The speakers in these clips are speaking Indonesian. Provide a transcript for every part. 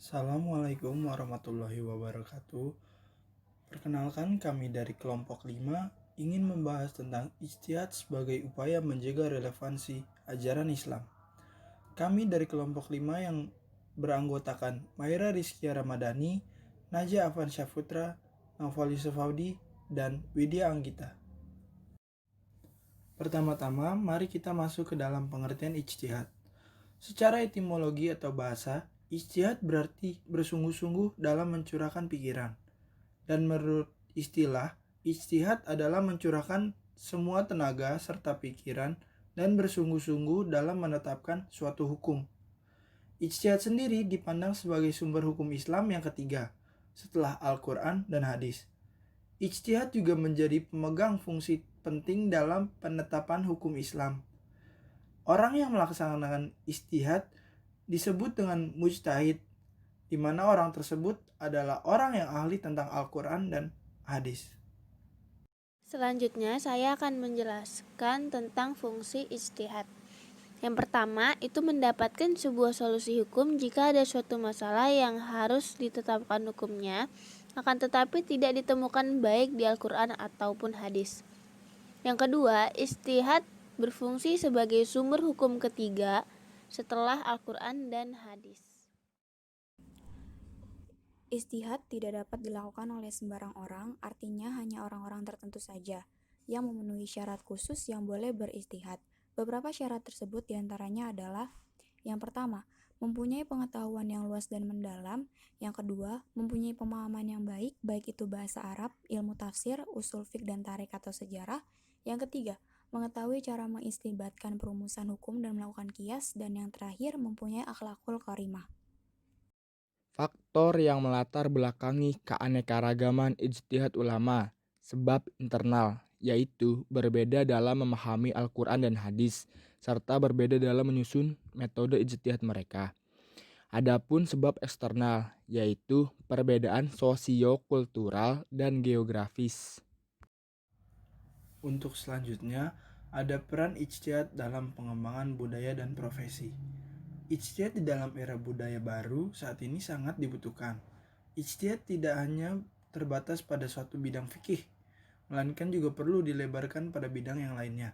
Assalamualaikum warahmatullahi wabarakatuh. Perkenalkan, kami dari kelompok 5 ingin membahas tentang ijtihad sebagai upaya menjaga relevansi ajaran Islam. Kami dari kelompok 5 yang beranggotakan Maira Rizkia Ramadhani, Najah Afan Syahputra, Naufal Yusufaudi, dan Widya Anggita. Pertama-tama, mari kita masuk ke dalam pengertian ijtihad. Secara etimologi atau bahasa, ijtihad berarti bersungguh-sungguh dalam mencurahkan pikiran. Dan menurut istilah, ijtihad adalah mencurahkan semua tenaga serta pikiran dan bersungguh-sungguh dalam menetapkan suatu hukum. Ijtihad sendiri dipandang sebagai sumber hukum Islam yang ketiga, setelah Al-Quran dan hadis. Ijtihad juga menjadi pemegang fungsi penting dalam penetapan hukum Islam. Orang yang melaksanakan ijtihad disebut dengan mujtahid, di mana orang tersebut adalah orang yang ahli tentang Al-Quran dan hadis. Selanjutnya, saya akan menjelaskan tentang fungsi ijtihad. Yang pertama, itu mendapatkan sebuah solusi hukum jika ada suatu masalah yang harus ditetapkan hukumnya, akan tetapi tidak ditemukan baik di Al-Quran ataupun hadis. Yang kedua, ijtihad berfungsi sebagai sumber hukum ketiga setelah Al-Quran dan hadis. Ijtihad tidak dapat dilakukan oleh sembarang orang, artinya hanya orang-orang tertentu saja yang memenuhi syarat khusus yang boleh berijtihad. Beberapa syarat tersebut diantaranya adalah: yang pertama, mempunyai pengetahuan yang luas dan mendalam. Yang kedua, mempunyai pemahaman yang baik, baik itu bahasa Arab, ilmu tafsir, usul fiqh dan tarik atau sejarah. Yang ketiga, mengetahui cara mengistinbatkan perumusan hukum dan melakukan qiyas. Dan yang terakhir, mempunyai akhlakul karimah. Faktor yang melatar belakangi keanekaragaman ijtihad ulama, sebab internal, yaitu berbeda dalam memahami Al-Quran dan hadis, serta berbeda dalam menyusun metode ijtihad mereka. Adapun sebab eksternal, yaitu perbedaan sosiokultural dan geografis. Untuk selanjutnya, ada peran ijtihad dalam pengembangan budaya dan profesi. Ijtihad di dalam era budaya baru saat ini sangat dibutuhkan. Ijtihad tidak hanya terbatas pada suatu bidang fikih, melainkan juga perlu dilebarkan pada bidang yang lainnya.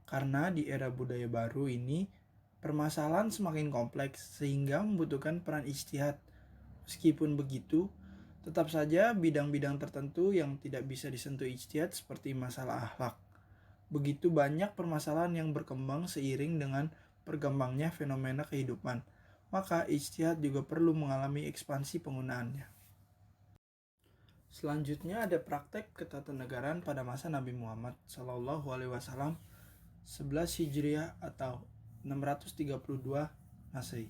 Karena di era budaya baru ini, permasalahan semakin kompleks sehingga membutuhkan peran ijtihad. Meskipun begitu, tetap saja bidang-bidang tertentu yang tidak bisa disentuh ijtihad seperti masalah akhlak. Begitu banyak permasalahan yang berkembang seiring dengan berkembangnya fenomena kehidupan, maka ijtihad juga perlu mengalami ekspansi penggunaannya. Selanjutnya ada praktek ketatanegaraan pada masa Nabi Muhammad SAW 11 Hijriah atau 632 Masehi.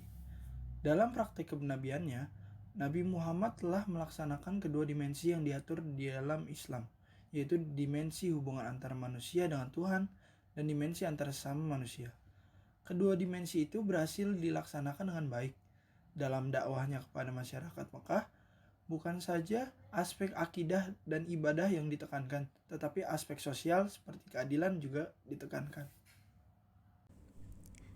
Dalam praktek kenabiannya, Nabi Muhammad telah melaksanakan kedua dimensi yang diatur di dalam Islam, yaitu dimensi hubungan antara manusia dengan Tuhan dan dimensi antara sesama manusia. Kedua dimensi itu berhasil dilaksanakan dengan baik. Dalam dakwahnya kepada masyarakat Mekah, bukan saja aspek akidah dan ibadah yang ditekankan, tetapi aspek sosial seperti keadilan juga ditekankan.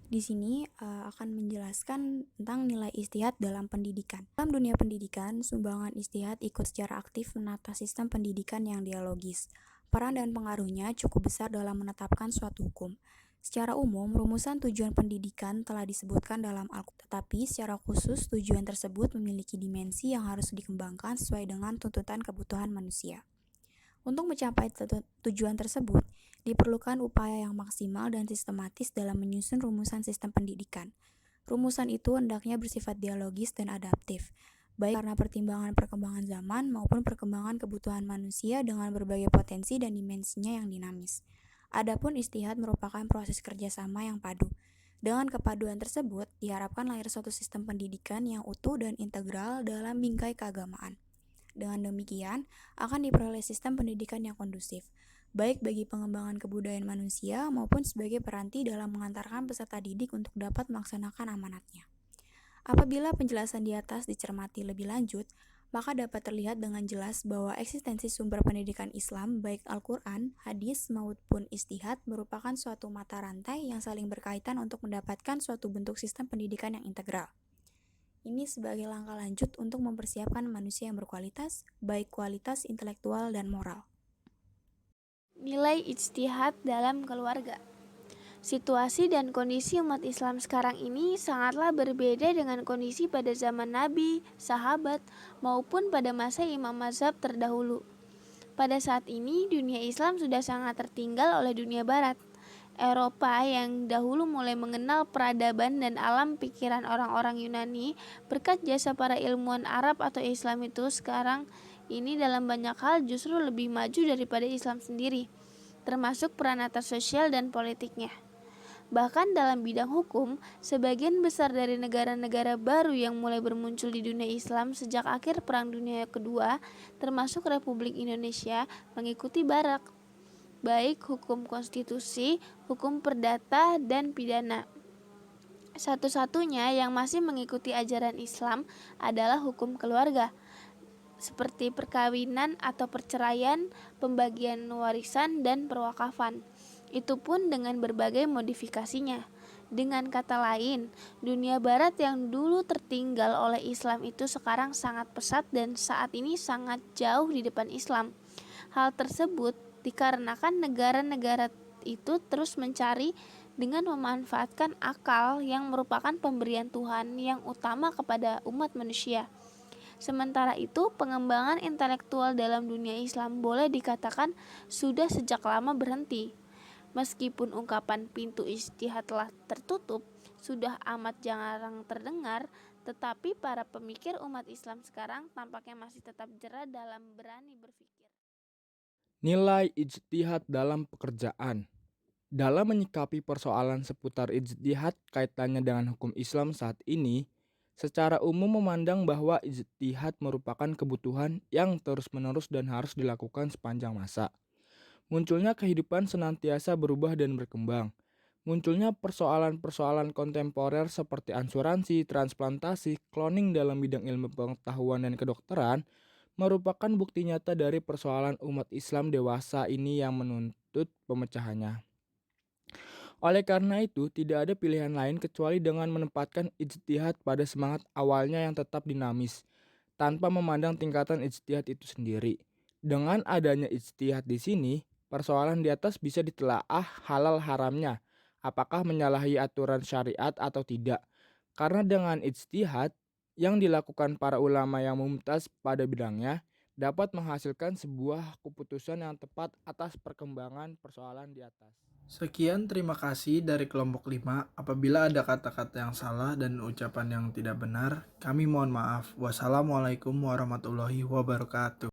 Di sini akan menjelaskan tentang nilai ijtihad dalam pendidikan. Dalam dunia pendidikan, sumbangan ijtihad ikut secara aktif menata sistem pendidikan yang dialogis. Peran dan pengaruhnya cukup besar dalam menetapkan suatu hukum. Secara umum, rumusan tujuan pendidikan telah disebutkan dalam Al-Quran, tetapi secara khusus tujuan tersebut memiliki dimensi yang harus dikembangkan sesuai dengan tuntutan kebutuhan manusia. Untuk mencapai tujuan tersebut, diperlukan upaya yang maksimal dan sistematis dalam menyusun rumusan sistem pendidikan. Rumusan itu hendaknya bersifat dialogis dan adaptif, baik karena pertimbangan perkembangan zaman maupun perkembangan kebutuhan manusia dengan berbagai potensi dan dimensinya yang dinamis. Adapun ijtihad merupakan proses kerjasama yang padu. Dengan kepaduan tersebut, diharapkan lahir suatu sistem pendidikan yang utuh dan integral dalam bingkai keagamaan. Dengan demikian, akan diperoleh sistem pendidikan yang kondusif, baik bagi pengembangan kebudayaan manusia maupun sebagai peranti dalam mengantarkan peserta didik untuk dapat melaksanakan amanatnya. Apabila penjelasan di atas dicermati lebih lanjut, maka dapat terlihat dengan jelas bahwa eksistensi sumber pendidikan Islam baik Al-Quran, hadis maupun ijtihad merupakan suatu mata rantai yang saling berkaitan untuk mendapatkan suatu bentuk sistem pendidikan yang integral. Ini sebagai langkah lanjut untuk mempersiapkan manusia yang berkualitas, baik kualitas intelektual dan moral. Nilai ijtihad dalam keluarga. Situasi dan kondisi umat Islam sekarang ini sangatlah berbeda dengan kondisi pada zaman Nabi, sahabat, maupun pada masa imam mazhab terdahulu. Pada saat ini, dunia Islam sudah sangat tertinggal oleh dunia Barat. Eropa yang dahulu mulai mengenal peradaban dan alam pikiran orang-orang Yunani berkat jasa para ilmuwan Arab atau Islam itu sekarang ini dalam banyak hal justru lebih maju daripada Islam sendiri, termasuk peranata sosial dan politiknya. Bahkan dalam bidang hukum, sebagian besar dari negara-negara baru yang mulai bermuncul di dunia Islam sejak akhir Perang Dunia Kedua, termasuk Republik Indonesia, mengikuti Barat, baik hukum konstitusi, hukum perdata, dan pidana. Satu-satunya yang masih mengikuti ajaran Islam adalah hukum keluarga, seperti perkawinan atau perceraian, pembagian warisan, dan perwakafan. Itu pun dengan berbagai modifikasinya. Dengan kata lain, dunia barat yang dulu tertinggal oleh Islam itu sekarang sangat pesat dan saat ini sangat jauh di depan Islam. Hal tersebut dikarenakan negara-negara itu terus mencari dengan memanfaatkan akal yang merupakan pemberian Tuhan yang utama kepada umat manusia. Sementara itu, pengembangan intelektual dalam dunia Islam boleh dikatakan sudah sejak lama berhenti. Meskipun ungkapan pintu ijtihad telah tertutup, sudah amat jarang terdengar, tetapi para pemikir umat Islam sekarang tampaknya masih tetap jera dalam berani berpikir. Nilai ijtihad dalam pekerjaan. Dalam menyikapi persoalan seputar ijtihad kaitannya dengan hukum Islam saat ini, secara umum memandang bahwa ijtihad merupakan kebutuhan yang terus-menerus dan harus dilakukan sepanjang masa. Munculnya kehidupan senantiasa berubah dan berkembang. Munculnya persoalan-persoalan kontemporer seperti asuransi, transplantasi, cloning dalam bidang ilmu pengetahuan dan kedokteran merupakan bukti nyata dari persoalan umat Islam dewasa ini yang menuntut pemecahannya. Oleh karena itu, tidak ada pilihan lain kecuali dengan menempatkan ijtihad pada semangat awalnya yang tetap dinamis, tanpa memandang tingkatan ijtihad itu sendiri. Dengan adanya ijtihad di sini, persoalan di atas bisa ditelaah halal haramnya, apakah menyalahi aturan syariat atau tidak. Karena dengan ijtihad yang dilakukan para ulama yang mumtaz pada bidangnya, dapat menghasilkan sebuah keputusan yang tepat atas perkembangan persoalan di atas. Sekian, terima kasih dari kelompok 5. Apabila ada kata-kata yang salah dan ucapan yang tidak benar, kami mohon maaf. Wassalamualaikum warahmatullahi wabarakatuh.